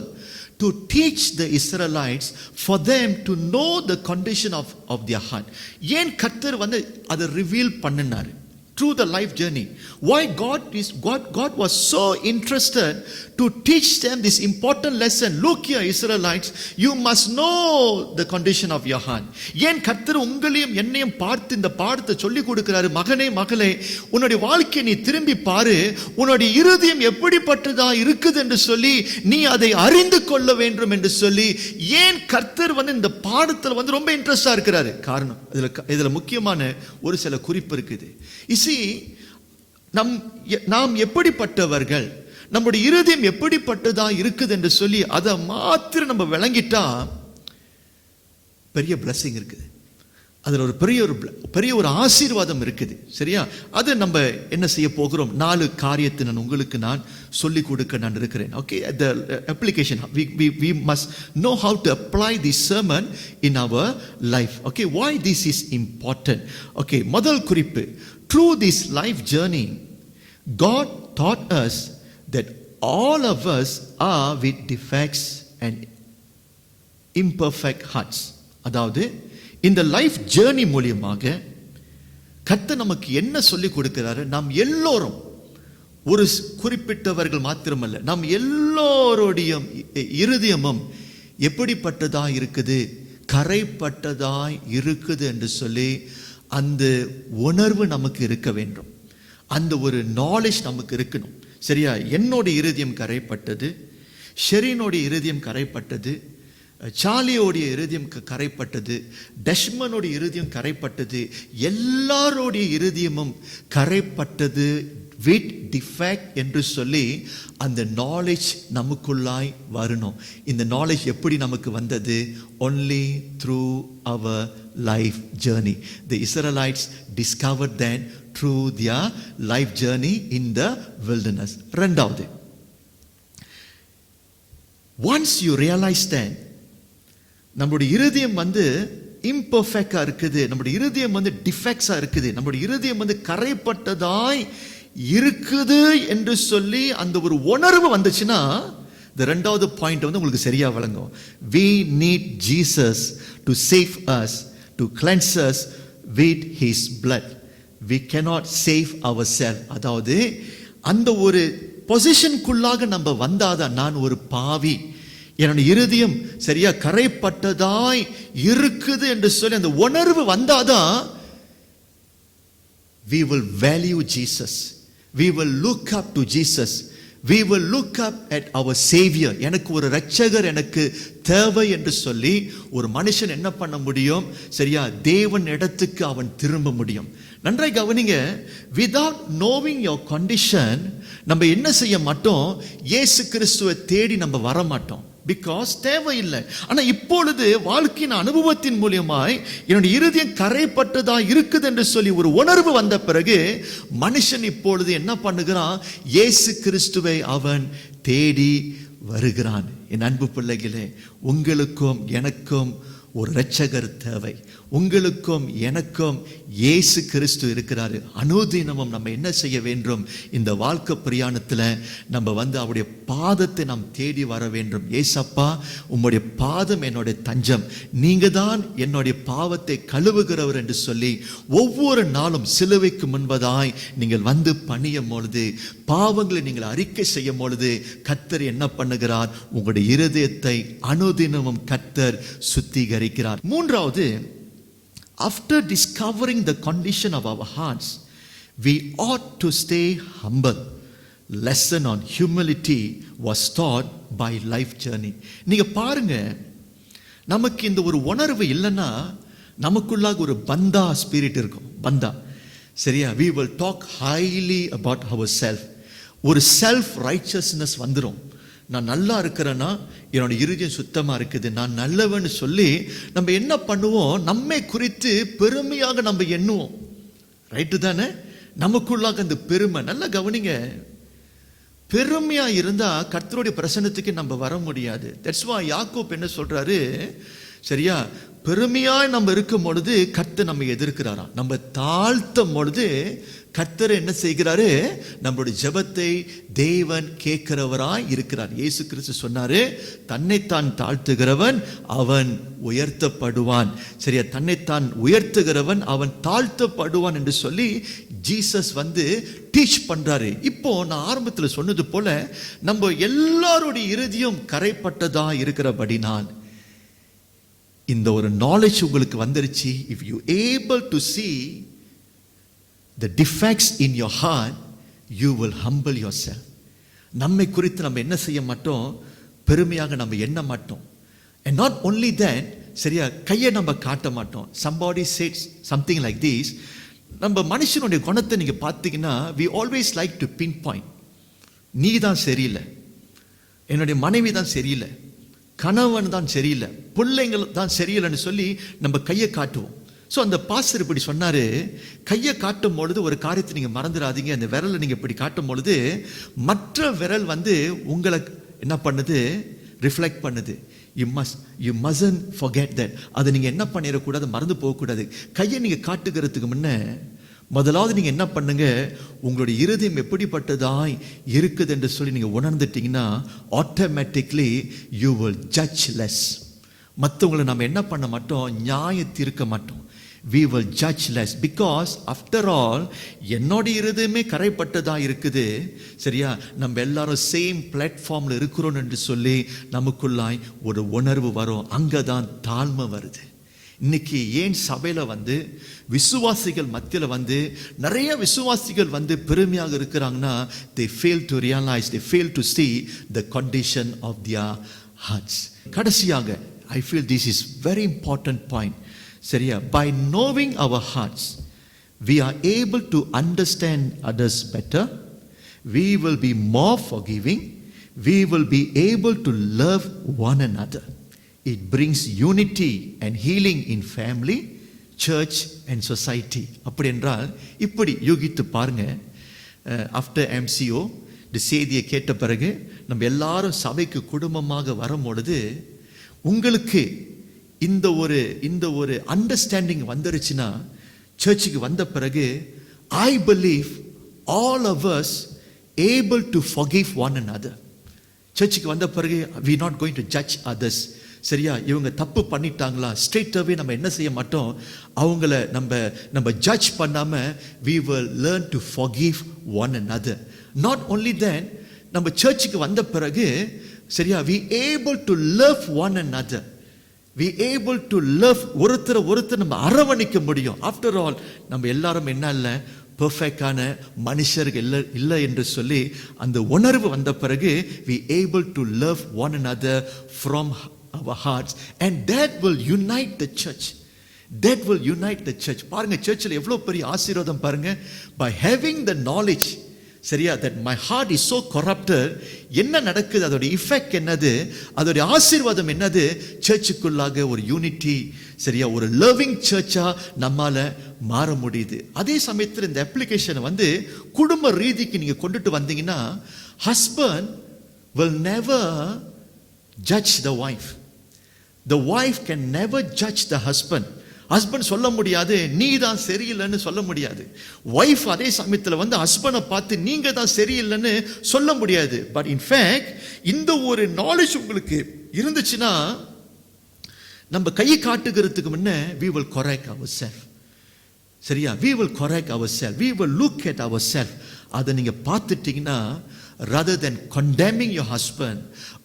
to teach the Israelites for them to know the condition of their heart. ஏன் கர்த்தர் வந்து அதை ரிவீல் பண்ணினார் through the life journey? Why God was so interested to teach them this important lesson. Look here, Israelites, you must know the condition of your heart. ஏன் கர்த்தர் உங்களையும் என்னையும் பார்த்து இந்த பாடத்தை சொல்லி கொடுக்கிறாரு? மகனே மகளே, உன்னுடைய வாழ்க்கையை நீ திரும்பி பாரு, உன்னுடைய இருதயம் எப்படிப்பட்டதா இருக்குது என்று சொல்லி நீ அதை அறிந்து கொள்ள வேண்டும் என்று சொல்லி ஏன் கர்த்தர் வந்து இந்த பாடத்தில் வந்து ரொம்ப இன்ட்ரெஸ்டா இருக்கிறாரு? காரணம் இதுல முக்கியமான ஒரு சில குறிப்பு இருக்குது. நாம் எப்படிப்பட்டவர்கள், நம்முடைய இருதயம் எப்படிப்பட்டதா இருக்குது என்று சொல்லி அதை மாத்திரம் நம்ம விளங்கிட்டா பெரிய blessing இருக்குது. அதில் ஒரு பெரிய ஒரு ஆசீர்வாதம் இருக்குது. சரியா? அது நம்ம என்ன செய்ய போகிறோம்? 4 காரியத்தை உங்களுக்கு நான் சொல்லிக் கொடுக்க நான் இருக்கிறேன். Okay, the application we must know how to apply this sermon in our life. Okay, why this is important? Okay, முதல் குறிப்பு, through this life journey God taught us that all of us are with defects and imperfect hearts. அதாவது இந்த life journey மூலியமாக கர்த்தர் நமக்கு என்ன சொல்லி கொடுக்கிறாரு? நாம் எல்லோரும், ஒரு குறிப்பிட்டவர்கள் மாத்திரமல்ல, நாம் எல்லோருடைய இருதயமும் எப்படிப்பட்டதாய் இருக்குது, கரைப்பட்டதாய் இருக்குது என்று சொல்லி அந்த உணர்வு நமக்கு இருக்க வேண்டும். அந்த ஒரு நாலேஜ் நமக்கு இருக்கணும். சரியா? என்னோட இருதயம் கரைப்பட்டது, ஷெரீனோட இருதயம் கரைப்பட்டது, சாலியோடைய இருதயம் கரைப்பட்டது, டஷ்மனோட இருதயம் கரைப்பட்டது, எல்லாரோடைய இருதயமும் கரைப்பட்டது வித் டிஃபெக்ட் என்று சொல்லி அந்த நாலேஜ் நமக்குள்ளாய் வரணும். இந்த நாலேஜ் எப்படி நமக்கு வந்தது? only through our life journey. The Israelites discovered that through their life journey in the wilderness. இரண்டாவது, once you realize that நம்முடைய இருதயம் வந்து இம்பர்ஃபெக்டா இருக்குது, நம்முடைய இருதயம் வந்து டிஃபெக்ட்ஸா இருக்குது, நம்முடைய இருதயம் வந்து கரைப்பட்டதாய் இருக்குது என்று சொல்லி அந்த ஒரு உணர்வு வந்துச்சுன்னா இந்த ரெண்டாவது பாயிண்ட் வந்து உங்களுக்கு சரியா வழங்கும். we need Jesus to save us, to cleanse us with his blood. we cannot save ourselves. அதாவது அந்த ஒரு பொசிஷனுக்குள்ளாக நம்ம வந்தாதான், நான் ஒரு பாவி, என்னுடைய இருதயம் சரியா கரைப்பட்டதாய் இருக்குது என்று சொல்லி அந்த உணர்வு வந்தாதான் we will value Jesus, we will look up to Jesus, we will look up at our Savior. எனக்கு ஒரு இரட்சகர் எனக்கு தேவை என்று சொல்லி ஒரு மனுஷன் என்ன பண்ண முடியும்? சரியா? தேவன் இடத்துக்கு அவன் திரும்ப முடியும். நன்றாய் கவனிங்க, without knowing your condition நம்ம என்ன செய்ய மாட்டோம்? இயேசு கிறிஸ்துவை தேடி நம்ம வர மாட்டோம். பிகாஸ் தேவையில்லை. ஆனா இப்பொழுது வாழ்க்கையின் அனுபவத்தின் மூலியமாய் என்னுடைய இருதயம் கரைப்பட்டதா இருக்குது என்று சொல்லி ஒரு உணர்வு வந்த பிறகு மனுஷன் இப்பொழுது என்ன பண்ணுகிறான்? இயேசு கிறிஸ்துவை அவன் தேடி வருகிறான். என் அன்பு பிள்ளைகளே, உங்களுக்கும் எனக்கும் ஒரு இரட்சகர் தேவை. உங்களுக்கும் எனக்கும் இயேசு கிறிஸ்து இருக்கிறாரு. அனுதினமும் நம்ம என்ன செய்ய வேண்டும்? இந்த வாழ்க்கை பிரயாணத்தில் நம்ம அவருடைய பாதத்தை நாம் தேடி வர வேண்டும். ஏசப்பா, உம்முடைய பாதம் என்னுடைய தஞ்சம், நீங்க தான் என்னுடைய பாவத்தை கழுவுகிறவர் என்று சொல்லி ஒவ்வொரு நாளும் சிலுவைக்கு முன்பதாய் நீங்கள் பணியும் பொழுது, பாவங்களை நீங்கள் அறிக்கை செய்யும் பொழுது, கர்த்தர் என்ன பண்ணுகிறார்? உங்களுடைய இருதயத்தை அனுதினமும் கர்த்தர் சுத்திகரிக்கிறார். மூன்றாவது, after discovering the condition of our hearts, we ought to stay humble. Lesson on humility was taught by life journey. நீங்க பாருங்க, நமக்கு இந்த ஒரு உணர்வு இல்லைன்னா நமக்குள்ளாக ஒரு பந்தா ஸ்பிரிட் இருக்கும். பந்தா, சரியா? we will talk highly about ourselves. ஒரு செல்ஃப் ரைச்சஸ்னஸ் வந்துடும். நான் நல்லா இருக்கிறேன்னா என்னோட இருதயம் சுத்தமாக இருக்குது, நான் நல்லவன்னு சொல்லி நம்ம என்ன பண்ணுவோம்? நம்மை குறித்து பெருமையாக நம்ம எண்ணுவோம். ரைட்டு தானே? நமக்குள்ளாக அந்த பெருமை. நல்லா கவனிங்க, பெருமையா இருந்தா கர்த்தருடைய பிரசன்னத்துக்கு நம்ம வர முடியாது. தட்ஸ் வை யாக்கோப் என்ன சொல்றாரு? சரியா, பெருமையாய் நம்ம இருக்கும் பொழுது கர்த்தர் நம்ம எதிர்க்கிறாராம். நம்ம தாழ்த்தும் பொழுது கர்த்தர் என்ன செய்கிறாரு? நம்மளுடைய ஜெபத்தை தேவன் கேட்கிறவராய் இருக்கிறார். இயேசு கிறிஸ்து சொன்னாரு, தன்னைத்தான் தாழ்த்துகிறவன் அவன் உயர்த்தப்படுவான். சரியா, தன்னைத்தான் உயர்த்துகிறவன் அவன் தாழ்த்தப்படுவான் என்று சொல்லி ஜீசஸ் டீச் பண்றாரு. இப்போ நான் ஆரம்பத்தில் சொன்னது போல நம்ம எல்லாருடைய இருதயம் கரைப்பட்டதா இருக்கிறபடினால் இந்த ஒரு நாலேஜ் உங்களுக்கு வந்துருச்சு. if you able to see the defects in your heart, you will humble yourself. நம்மை குறித்து நம்ம என்ன செய்ய மாட்டோம்? பெருமையாக நம்ம எண்ண மாட்டோம். and not only that, சரியா, கையை நம்ம காட்ட மாட்டோம். somebody said something like this. நம்ம மனுஷனுடைய குணத்தை நீங்க பார்த்தீங்கன்னா, we always like to pinpoint. நீ தான் சரியில்லை, என்னுடைய மனைவி தான் சரியில்லை, கணவன் தான் சரியில்லை, பிள்ளைங்கள் தான் சரியில்லைன்னு சொல்லி நம்ம கையை காட்டுவோம். ஸோ அந்த பாஸ்டர் இப்படி சொன்னாரு, கையை காட்டும் பொழுது ஒரு காரியத்தை நீங்க மறந்துடாதீங்க. அந்த விரலை நீங்க இப்படி காட்டும் பொழுது மற்ற விரல் உங்களை என்ன பண்ணுது? ரிஃப்ளெக்ட் பண்ணுது. you mustn't forget that. அதை நீங்க என்ன பண்ணிடக்கூடாது? மறந்து போகக்கூடாது. கையை நீங்க காட்டுகிறதுக்கு முன்ன முதலாவது நீங்க என்ன பண்ணுங்க? உங்களுடைய இருதயம் எப்படிப்பட்டதாய் இருக்குது என்று சொல்லி நீங்க உணர்ந்துட்டீங்கன்னா automatically you will judge less. மற்றவங்களை நம்ம என்ன பண்ண மாட்டோம்? நியாயம் தீர்க்க மாட்டோம். we will judge less because after all என்னோட இருதயமே கரைப்பட்டதா இருக்குது. சரியா, நம்ம எல்லாரும் சேம் பிளாட்ஃபார்ம்ல இருக்கிறோம் என்று சொல்லி நமக்குள்ளாய் ஒரு உணர்வு வரும். அங்கதான் தாழ்மை வருது. இன்னைக்கு ஏன் சபையில விசுவாசிகள் மத்தியில நிறைய விசுவாசிகள் பெருமையாக இருக்கிறாங்கன்னா, they fail to realize, they fail to see the condition of their hearts. கடைசியாக, I feel this is very important point. சரியா, by knowing our hearts, we are able to understand others better. We will be more forgiving. We will be able to love one another. It brings unity and healing in family, church and society. அப்படி என்றால் இப்படி யூகித்து பாருங்க. After MCO இந்த செய்தியை கேட்ட பிறகு நம்ம எல்லாரும் சபைக்கு குடும்பமாக வரும் பொழுது உங்களுக்கு இந்த ஒரு அண்டர்ஸ்டாண்டிங் வந்துருச்சுன்னா, சர்ச்சுக்கு வந்த பிறகு I believe all of us able to forgive one another. சர்ச்சுக்கு வந்த பிறகு we not going to judge others. சரியா, இவங்க தப்பு பண்ணிட்டாங்களா, ஸ்ட்ரெயிட் அவே நம்ம என்ன செய்ய மாட்டோம்? அவங்கள நம்ம ஜட்ஜ் பண்ணாம we will learn to forgive one another. Not only that, நம்ம சர்ச்சுக்கு வந்த பிறகு சரியா, we able to love one another. we able to love ஒருத்தர் நம்ம அரவணைக்க முடியும். ஆஃப்டர் ஆல் நம்ம எல்லாரும் என்ன இல்லை, பெர்ஃபெக்டான மனுஷர்கள் இல்லை என்று சொல்லி அந்த உணர்வு வந்த பிறகு we able to love one another from our hearts, and that will unite the church. That will unite the church. பாருங்க, சர்ச்சில் எவ்வளவு பெரிய ஆசீர்வாதம் பாருங்க. by having the knowledge, சரியா, that my heart is so corrupted, என்ன நடக்குது? அதோட இஃபெக்ட் என்னது? அதோட ஆசீர்வாதம் என்னது? சர்ச்சுக்குள்ளாக ஒரு யூனிட்டி, சரியா, ஒரு லவ்விங் சர்ச்சா நம்மால மாற முடியுது. அதே சமயத்தில் இந்த அப்ளிகேஷனை குடும்ப ரீதிக்கு நீங்க கொண்டுட்டு வந்தீங்கன்னா, husband will never judge the wife. The wife can never judge the husband. Husband சொல்ல முடியாது நீ தான் சரியில்லைன்னு சொல்ல முடியாது. வைஃப் அதே சமயத்தில் வந்து ஹஸ்பண்டை பார்த்து நீங்க தான் சரியில்லைன்னு சொல்ல முடியாது. பட் இன்ஃபேக்ட் இந்த ஒரு நாலேஜ் உங்களுக்கு இருந்துச்சுன்னா நம்ம கை காட்டுகிறதுக்கு முன்ன we will correct ourselves. சரியா? we will correct ourselves. we will look at ourselves. அதை நீங்க பார்த்துட்டீங்கன்னா rather than condemning your husband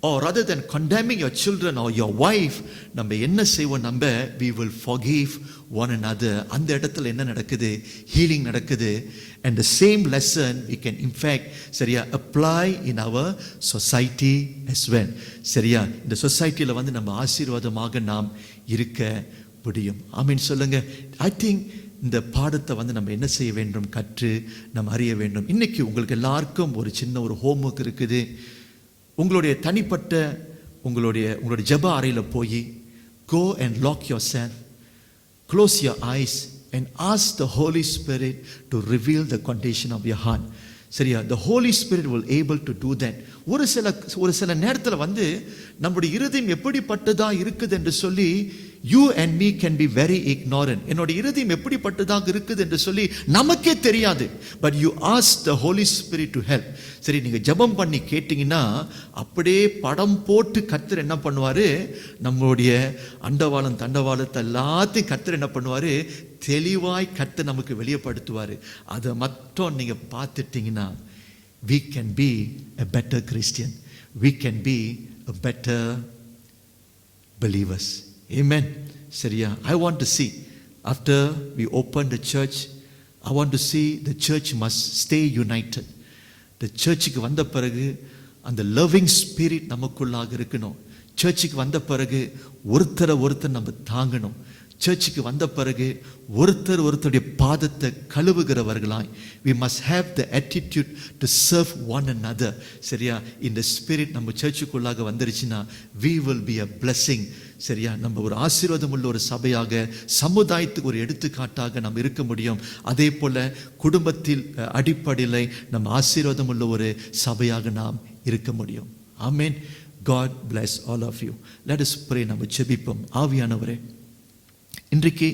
or rather than condemning your children or your wife, நம்ம என்ன செய்வோம்? நம்ம we will forgive one another. அந்த இடத்துல என்ன நடக்குது? healing நடக்குது. and the same lesson we can in fact சரியா apply in our society as well. சரியா? இந்த சொசைட்டில வந்து நம்ம ஆசீர்வாதமாக நாம் இருக்க முடியும். ஆமென் சொல்லுங்க. I think இந்த பாடத்தை வந்து நம்ம என்ன செய்ய வேண்டும்? கற்று நம்ம அறிய வேண்டும். இன்னைக்கு உங்களுக்கு எல்லாருக்கும் ஒரு சின்ன ஒரு ஹோம்வொர்க் இருக்குது. உங்களுடைய தனிப்பட்ட உங்களுடைய ஜெப அறையில் போய் go and lock yourself, close your eyes and ask the Holy Spirit to reveal the condition of your heart. சரியா? the Holy Spirit will able to do that. ஒரு சில நேரத்தில் வந்து நம்முடைய இருதயம் எப்படிப்பட்டதா இருக்குது என்று சொல்லி you and me can be very ignorant. என்னோட இருதயம் எப்படிப்பட்டதாக இருக்குது என்று சொல்லி நமக்கே தெரியாது. but you ask the Holy Spirit to help. சரி, நீங்க ஜெபம் பண்ணி கேட்டீங்கன்னா அப்படியே படம் போட்டு கர்த்தர் என்ன பண்ணுவாரு? நம்மளுடைய அண்டவாளம் தண்டவாளத்தை எல்லாத்தையும் கர்த்தர் என்ன பண்ணுவாரு? தெளிவாய் கர்த்தர் நமக்கு வெளிப்படுத்துவாரு. அதை மட்டும் நீங்க பார்த்துட்டீங்கன்னா we can be a better Christian. we can be a better believers. Amen. சரியா? I want to see after we open the church, I want to see the church must stay united. The churchக்கு வந்த பிறகு அந்த loving spirit நமக்குள்ளாக இருக்கணும். சர்ச்சுக்கு வந்த பிறகு ஒருத்தர் நம்ம தாங்கணும். சர்ச்சுக்கு வந்த பிறகு ஒருத்தருடைய பாதத்தை கழுவுகிறவர்களாய் we must have the attitude to serve one another. சரியா? இந்த ஸ்பிரிட் நம்ம சர்ச்சுக்குள்ளாக வந்துருச்சுன்னா we will be a blessing. சரியா? நம்ம ஒரு ஆசீர்வாதம் உள்ள ஒரு சபையாக, சமுதாயத்துக்கு ஒரு எடுத்துக்காட்டாக நாம் இருக்க முடியும். அதே போல குடும்பத்தில் அடிப்படையில் நம்ம ஆசீர்வாதம் உள்ள ஒரு சபையாக நாம் இருக்க முடியும். ஆமென். God bless all of you. Let us pray. நம்ம ஜெபிப்போம். ஆவியானவரே, இன்றைக்கு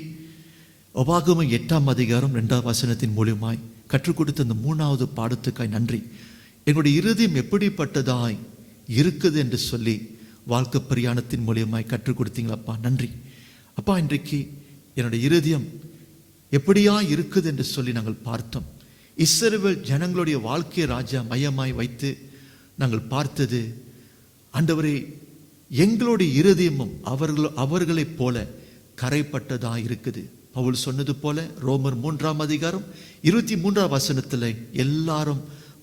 உபாகமம் 8ஆம் அதிகாரம் 2ஆம் வசனத்தின் மூலமாய் கற்றுக் கொடுத்த அந்த 3வது பாடத்துக்காய் நன்றி. எங்களுடைய இருதயம் எப்படிப்பட்டதாய் இருக்குது என்று சொல்லி வாழ்க்கை பிரயாணத்தின் மூலமாய் கற்றுக் கொடுத்தீங்களப்பா, நன்றி அப்பா. இன்றைக்கு என்னுடைய இருதயம் எப்படியா இருக்குது என்று சொல்லி நாங்கள் பார்த்தோம். இஸ்ரவேல் ஜனங்களுடைய வாழ்க்கையை ராஜா மையமாய் வைத்து நாங்கள் பார்த்தது, ஆண்டவரே எங்களுடைய இருதயமும் அவர்களைப் போல கரைப்பட்டதா இருக்குது. பவுல் சொன்னது போல ரோமர் 3ஆம் அதிகாரம் 23ஆம் வசனத்தில் எல்லாரும்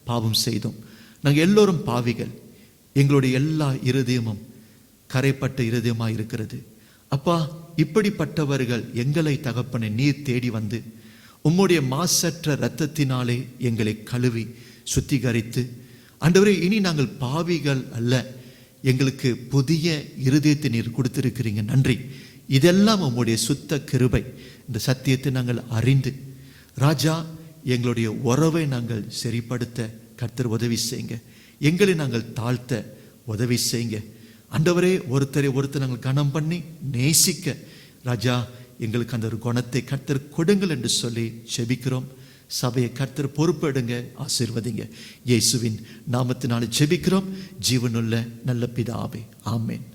பாவம் செய்தோம், நாங்கள் எல்லோரும் பாவிகள், எங்களுடைய எல்லா இருதயமும் கரைப்பட்ட இருதயமாக இருக்கிறது. அப்பா, இப்படிப்பட்டவர்கள் எங்களை தகப்பனை நீர் தேடி வந்து உம்முடைய மாசற்ற இரத்தத்தினாலே எங்களை கழுவி சுத்திகரித்து, ஆண்டவரே இனி நாங்கள் பாவிகள் அல்ல, எங்களுக்கு புதிய இருதயத்தை நீர் கொடுத்திருக்கிறீங்க, நன்றி. இதெல்லாம் உம்முடைய சுத்த கிருபை. இந்த சத்தியத்தை நாங்கள் அறிந்து ராஜா எங்களுடைய உறவை நாங்கள் சரிப்படுத்த கர்த்தர் உதவி செய்யுங்க. எங்களை நாங்கள் தாழ்த்த உதவி செய்யுங்க. ஆண்டவரே, ஒருத்தர் நாங்கள் கனம் பண்ணி நேசிக்க ராஜா எங்களுக்கு அந்த ஒரு குணத்தை கர்த்தர் கொடுங்கள் என்று சொல்லி ஜெபிக்கிறோம். சபையை கர்த்தர் பொறுப்பெடுங்க, ஆசீர்வதிங்க. இயேசுவின் நாமத்தினால ஜெபிக்கிறோம் ஜீவனுள்ள நல்ல பிதாவே, ஆமென்.